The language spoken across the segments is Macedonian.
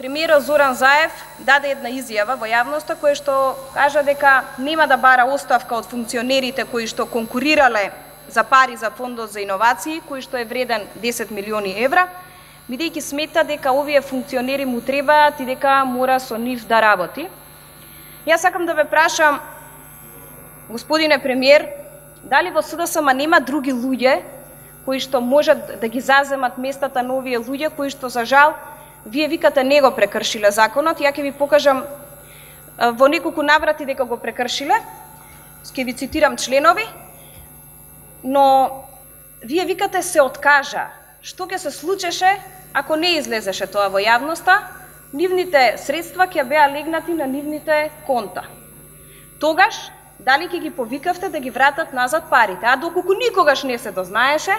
премиерот Зоран Заев даде една изјава во јавноста која што кажа дека нема да бара оставка од функционерите кои што конкурирале за пари за фондот за иновации, кој што е вреден 10 милиони евра, бидејќи смета дека овие функционери му требаат и дека мора со нив да работи. Јас сакам да ве прашам, господине премиер, дали во СДСМ нема други луѓе кои што можат да ги заземат местата на овие луѓе кои што за жал вие викате не го прекршиле законот. Ја ќе ви покажам во неколку наврати дека го прекршиле. Ќе ви цитирам членови, но вие викате се откажа. Што ќе се случеше ако не излезеше тоа во јавноста? Нивните средства ќе беа легнати на нивните конта. Тогаш, дали ќе ги повикавте да ги вратат назад парите? А доколку никогаш не се дознаеше,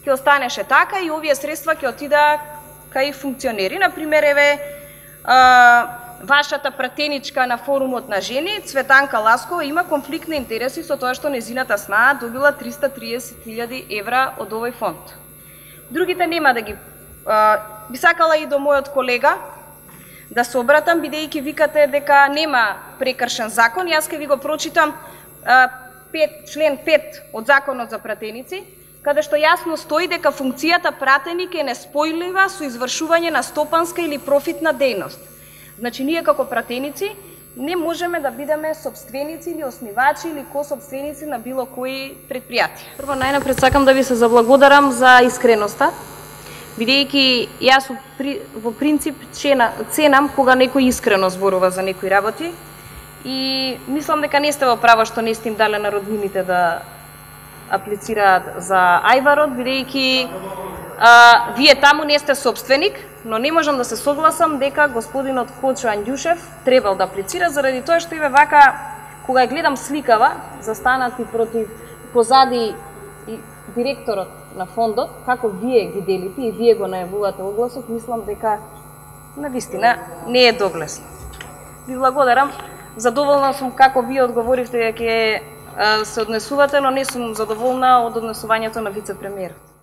ќе останеше така и овие средства ќе отида кај функционери. Например, еве, вашата пратеничка на форумот на жени, Цветанка Ласкова, има конфликт на интереси со тоа што незината снаа добила 330.000 евра од овој фонд. Другите нема да ги... би сакала и до мојот колега да се обратам, бидејќи викате дека нема прекршен закон. Јас ќе ви го прочитам член 5 од Законот за пратеници, каде што јасно стои дека функцијата пратеник е неспојлива со извршување на стопанска или профитна дејност. Значи, ние како пратеници не можеме да бидеме собственици или основачи или кособственици на било кои предпријатија. Прво, најнапред сакам да ви се заблагодарам за искреноста, бидејќи јас во принцип ценам кога некој искрено зборува за некои работи и мислам дека не сте во право што не сте им дале на роднините да аплицираат за ајварот, бидејќи вие таму не сте собственик, но не можам да се согласам дека господинот Хочо Анѓушев требал да аплицира заради тоа што еве вака, кога ја гледам сликава, застанати против позади директорот на фондот, како вие ги делите и вие го најавувате огласот, мислам дека навистина не е доглесно. Ви благодарам, задоволна сум како вие одговоривте дека се однесувате, но не сум задоволна од однесувањето на вице-премиерот.